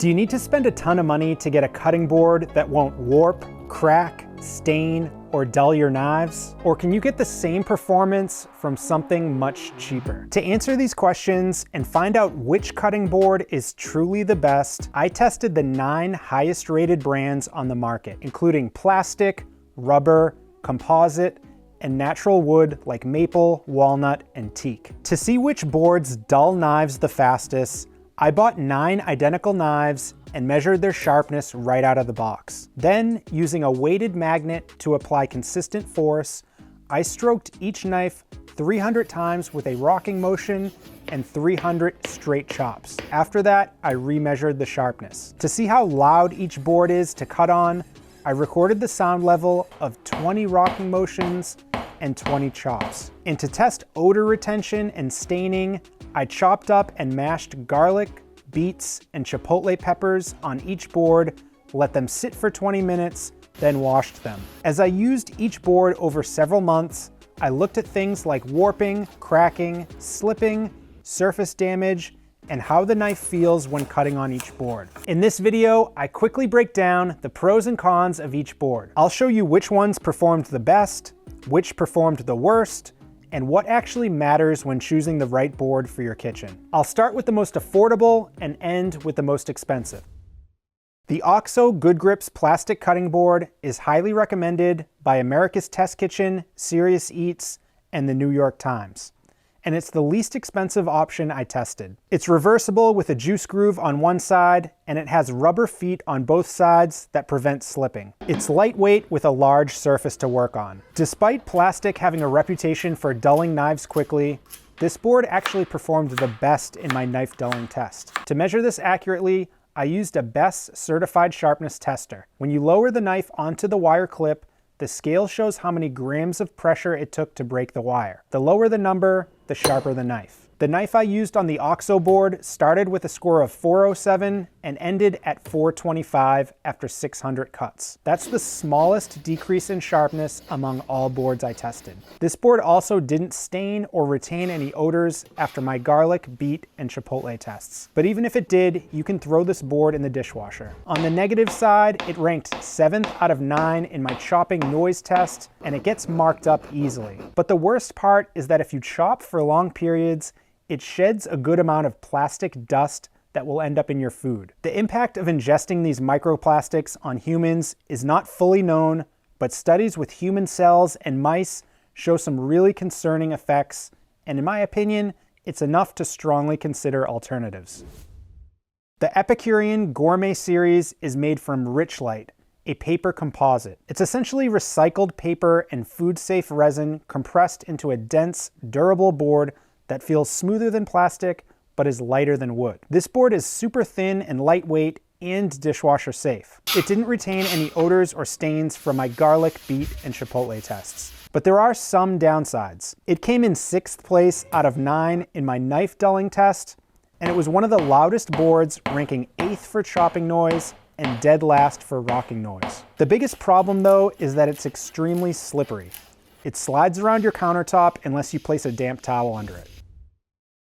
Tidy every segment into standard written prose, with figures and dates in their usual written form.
Do you need to spend a ton of money to get a cutting board that won't warp, crack, stain, or dull your knives? Or can you get the same performance from something much cheaper? To answer these questions and find out which cutting board is truly the best, I tested the 9 highest rated brands on the market, including plastic, rubber, composite, and natural wood like maple, walnut, and teak. To see which boards dull knives the fastest, I bought 9 identical knives and measured their sharpness right out of the box. Then, using a weighted magnet to apply consistent force, I stroked each knife 300 times with a rocking motion and 300 straight chops. After that, I remeasured the sharpness. To see how loud each board is to cut on, I recorded the sound level of 20 rocking motions and 20 chops. And to test odor retention and staining, I chopped up and mashed garlic, beets, and chipotle peppers on each board, let them sit for 20 minutes, then washed them. As I used each board over several months, I looked at things like warping, cracking, slipping, surface damage, and how the knife feels when cutting on each board. In this video, I quickly break down the pros and cons of each board. I'll show you which ones performed the best, which performed the worst, and what actually matters when choosing the right board for your kitchen. I'll start with the most affordable and end with the most expensive. The OXO Good Grips plastic cutting board is highly recommended by America's Test Kitchen, Serious Eats, and the New York Times. And it's the least expensive option I tested. It's reversible with a juice groove on one side, and it has rubber feet on both sides that prevent slipping. It's lightweight with a large surface to work on. Despite plastic having a reputation for dulling knives quickly, this board actually performed the best in my knife dulling test. To measure this accurately, I used a BESS certified sharpness tester. When you lower the knife onto the wire clip, the scale shows how many grams of pressure it took to break the wire. The lower the number, the sharper the knife. The knife I used on the OXO board started with a score of 407 and ended at 425 after 600 cuts. That's the smallest decrease in sharpness among all boards I tested. This board also didn't stain or retain any odors after my garlic, beet, and chipotle tests. But even if it did, you can throw this board in the dishwasher. On the negative side, it ranked 7th out of 9 in my chopping noise test, and it gets marked up easily. But the worst part is that if you chop for long periods, it sheds a good amount of plastic dust that will end up in your food. The impact of ingesting these microplastics on humans is not fully known, but studies with human cells and mice show some really concerning effects, and in my opinion, it's enough to strongly consider alternatives. The Epicurean Gourmet series is made from Richlite, a paper composite. It's essentially recycled paper and food-safe resin compressed into a dense, durable board that feels smoother than plastic, but is lighter than wood. This board is super thin and lightweight and dishwasher safe. It didn't retain any odors or stains from my garlic, beet, and chipotle tests. But there are some downsides. It came in 6th place out of 9 in my knife dulling test, and it was one of the loudest boards, ranking 8th for chopping noise and dead last for rocking noise. The biggest problem though is that it's extremely slippery. It slides around your countertop unless you place a damp towel under it.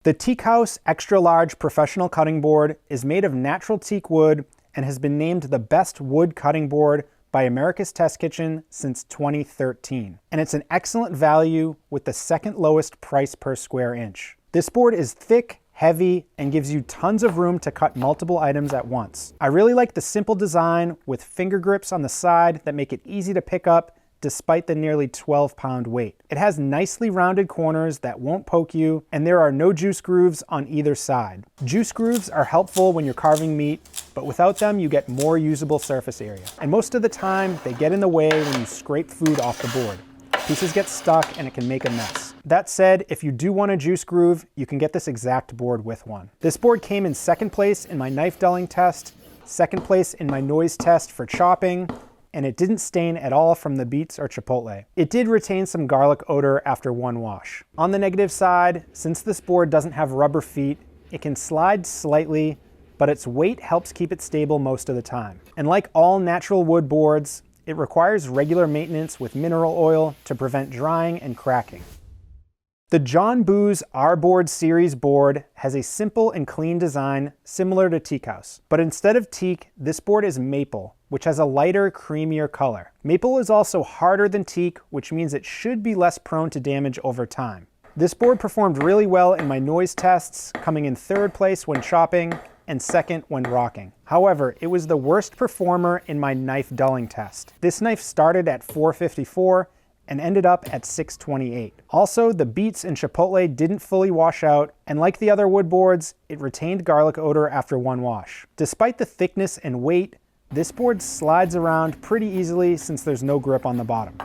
The Teakhaus Extra Large Professional Cutting Board is made of natural teak wood and has been named the best wood cutting board by America's Test Kitchen since 2013. And it's an excellent value with the 2nd lowest price per square inch. This board is thick, heavy, and gives you tons of room to cut multiple items at once. I really like the simple design with finger grips on the side that make it easy to pick up despite the nearly 12-pound weight. It has nicely rounded corners that won't poke you, and there are no juice grooves on either side. Juice grooves are helpful when you're carving meat, but without them you get more usable surface area. And most of the time, they get in the way when you scrape food off the board. Pieces get stuck and it can make a mess. That said, if you do want a juice groove, you can get this exact board with one. This board came in 2nd place in my knife dulling test, 2nd place in my noise test for chopping, and it didn't stain at all from the beets or chipotle. It did retain some garlic odor after one wash. On the negative side, since this board doesn't have rubber feet, it can slide slightly, but its weight helps keep it stable most of the time. And like all natural wood boards, it requires regular maintenance with mineral oil to prevent drying and cracking. The John Boo's R-Board series board has a simple and clean design similar to Teakhaus, but instead of teak, this board is maple, which has a lighter, creamier color. Maple is also harder than teak, which means it should be less prone to damage over time. This board performed really well in my noise tests, coming in 3rd place when chopping and 2nd when rocking. However, it was the worst performer in my knife dulling test. This knife started at 454 and ended up at 628. Also, the beets and chipotle didn't fully wash out, and like the other wood boards, it retained garlic odor after one wash. Despite the thickness and weight, this board slides around pretty easily since there's no grip on the bottom.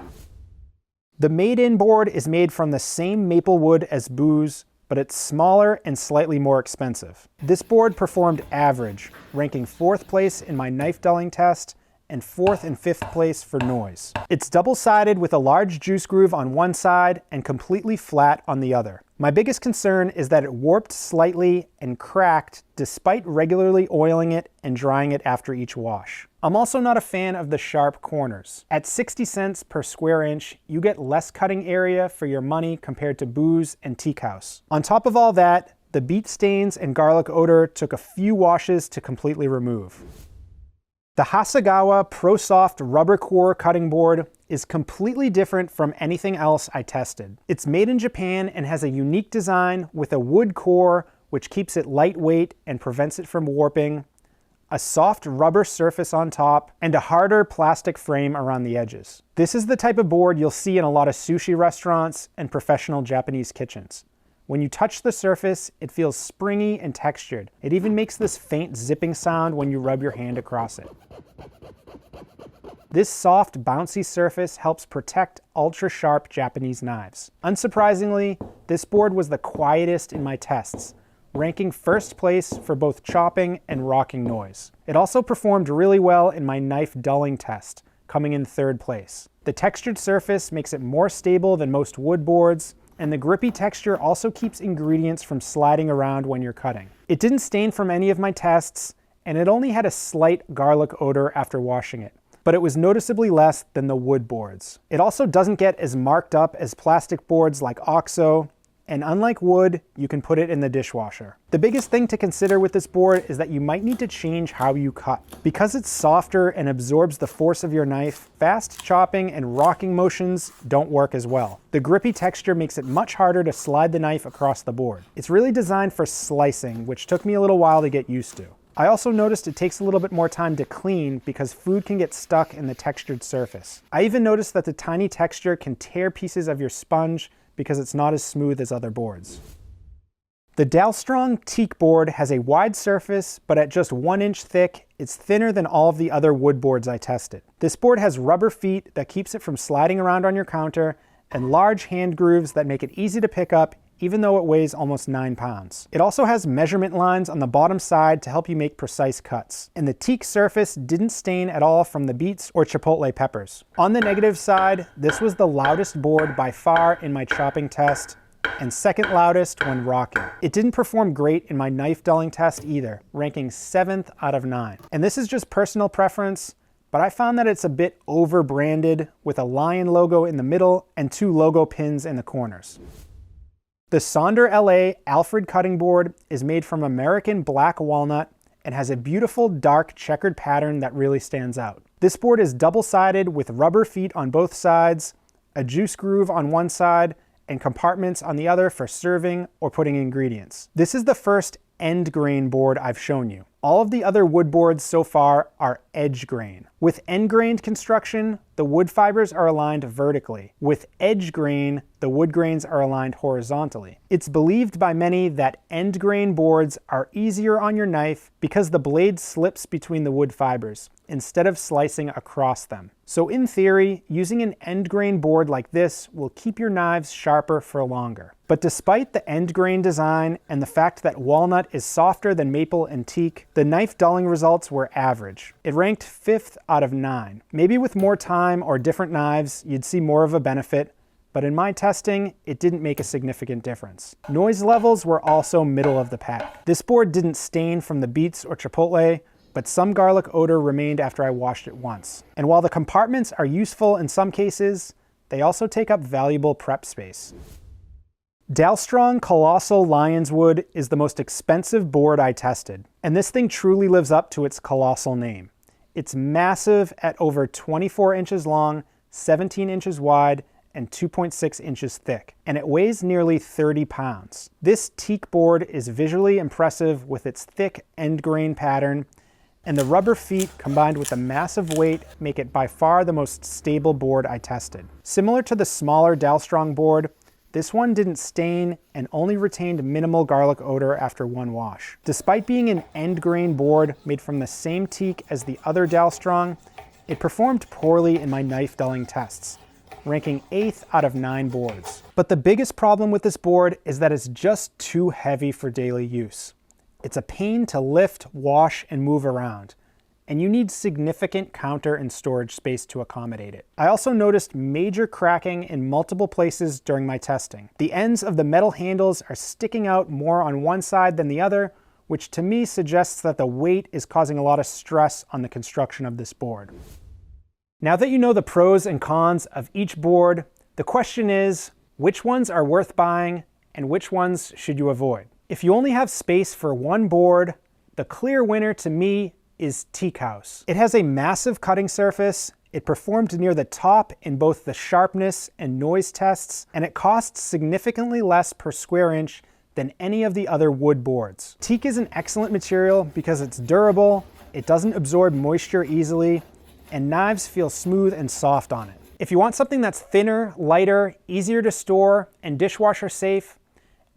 The made-in board is made from the same maple wood as Boo's, but it's smaller and slightly more expensive. This board performed average, ranking 4th place in my knife dulling test and 4th and 5th place for noise. It's double-sided with a large juice groove on one side and completely flat on the other. My biggest concern is that it warped slightly and cracked despite regularly oiling it and drying it after each wash. I'm also not a fan of the sharp corners. At 60 cents per square inch, you get less cutting area for your money compared to Boo's and Teakhaus. On top of all that, the beet stains and garlic odor took a few washes to completely remove. The Hasegawa ProSoft rubber core cutting board is completely different from anything else I tested. It's made in Japan and has a unique design with a wood core which keeps it lightweight and prevents it from warping, a soft rubber surface on top, and a harder plastic frame around the edges. This is the type of board you'll see in a lot of sushi restaurants and professional Japanese kitchens. When you touch the surface, it feels springy and textured. It even makes this faint zipping sound when you rub your hand across it. This soft, bouncy surface helps protect ultra-sharp Japanese knives. Unsurprisingly, this board was the quietest in my tests, ranking 1st place for both chopping and rocking noise. It also performed really well in my knife dulling test, coming in 3rd place. The textured surface makes it more stable than most wood boards, and the grippy texture also keeps ingredients from sliding around when you're cutting. It didn't stain from any of my tests, and it only had a slight garlic odor after washing it, but it was noticeably less than the wood boards. It also doesn't get as marked up as plastic boards like OXO, and unlike wood, you can put it in the dishwasher. The biggest thing to consider with this board is that you might need to change how you cut. Because it's softer and absorbs the force of your knife, fast chopping and rocking motions don't work as well. The grippy texture makes it much harder to slide the knife across the board. It's really designed for slicing, which took me a little while to get used to. I also noticed it takes a little bit more time to clean because food can get stuck in the textured surface. I even noticed that the tiny texture can tear pieces of your sponge because it's not as smooth as other boards. The Dalstrong Teak board has a wide surface, but at just 1 inch thick, it's thinner than all of the other wood boards I tested. This board has rubber feet that keeps it from sliding around on your counter, and large hand grooves that make it easy to pick up even though it weighs almost 9 pounds. It also has measurement lines on the bottom side to help you make precise cuts. And the teak surface didn't stain at all from the beets or chipotle peppers. On the negative side, this was the loudest board by far in my chopping test, and 2nd loudest when rocking. It didn't perform great in my knife dulling test either, ranking 7th out of 9. And this is just personal preference, but I found that it's a bit over-branded with a lion logo in the middle and 2 logo pins in the corners. The Sonder LA Alfred cutting board is made from American black walnut and has a beautiful dark checkered pattern that really stands out. This board is double-sided with rubber feet on both sides, a juice groove on one side, and compartments on the other for serving or putting ingredients. This is the first end grain board I've shown you. All of the other wood boards so far are edge grain. With end grained construction, the wood fibers are aligned vertically. With edge grain, the wood grains are aligned horizontally. It's believed by many that end grain boards are easier on your knife because the blade slips between the wood fibers instead of slicing across them. So in theory, using an end grain board like this will keep your knives sharper for longer. But despite the end grain design and the fact that walnut is softer than maple and teak, the knife dulling results were average. It ranked 5th out of 9. Maybe with more time or different knives, you'd see more of a benefit, but in my testing, it didn't make a significant difference. Noise levels were also middle of the pack. This board didn't stain from the beets or chipotle, but some garlic odor remained after I washed it once. And while the compartments are useful in some cases, they also take up valuable prep space. Dalstrong Colossal Lionswood is the most expensive board I tested, and this thing truly lives up to its colossal name. It's massive at over 24 inches long, 17 inches wide, and 2.6 inches thick, and it weighs nearly 30 pounds. This teak board is visually impressive with its thick end grain pattern, and the rubber feet combined with the massive weight make it by far the most stable board I tested. Similar to the smaller Dalstrong board, this one didn't stain and only retained minimal garlic odor after one wash. Despite being an end grain board made from the same teak as the other Dalstrong, it performed poorly in my knife dulling tests, ranking 8th out of 9 boards. But the biggest problem with this board is that it's just too heavy for daily use. It's a pain to lift, wash, and move around, and you need significant counter and storage space to accommodate it. I also noticed major cracking in multiple places during my testing. The ends of the metal handles are sticking out more on one side than the other, which to me suggests that the weight is causing a lot of stress on the construction of this board. Now that you know the pros and cons of each board, the question is, which ones are worth buying and which ones should you avoid? If you only have space for one board, the clear winner to me is Teakhaus. It has a massive cutting surface, it performed near the top in both the sharpness and noise tests, and it costs significantly less per square inch than any of the other wood boards. Teak is an excellent material because it's durable, it doesn't absorb moisture easily, and knives feel smooth and soft on it. If you want something that's thinner, lighter, easier to store, and dishwasher safe,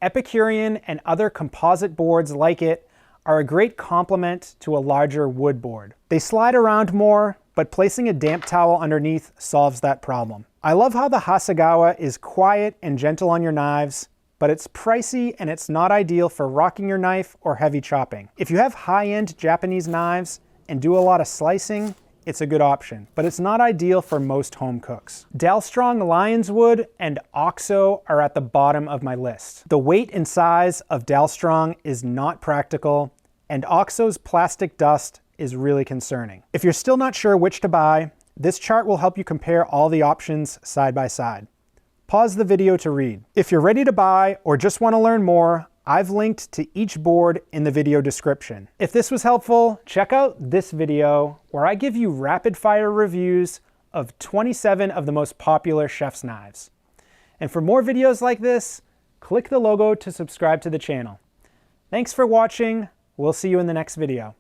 Epicurean and other composite boards like it are a great complement to a larger wood board. They slide around more, but placing a damp towel underneath solves that problem. I love how the Hasegawa is quiet and gentle on your knives, but it's pricey and it's not ideal for rocking your knife or heavy chopping. If you have high-end Japanese knives and do a lot of slicing, it's a good option, but it's not ideal for most home cooks. Dalstrong Lionswood and OXO are at the bottom of my list. The weight and size of Dalstrong is not practical, and OXO's plastic dust is really concerning. If you're still not sure which to buy, this chart will help you compare all the options side by side. Pause the video to read. If you're ready to buy or just want to learn more, I've linked to each board in the video description. If this was helpful, check out this video where I give you rapid fire reviews of 27 of the most popular chef's knives. And for more videos like this, click the logo to subscribe to the channel. Thanks for watching. We'll see you in the next video.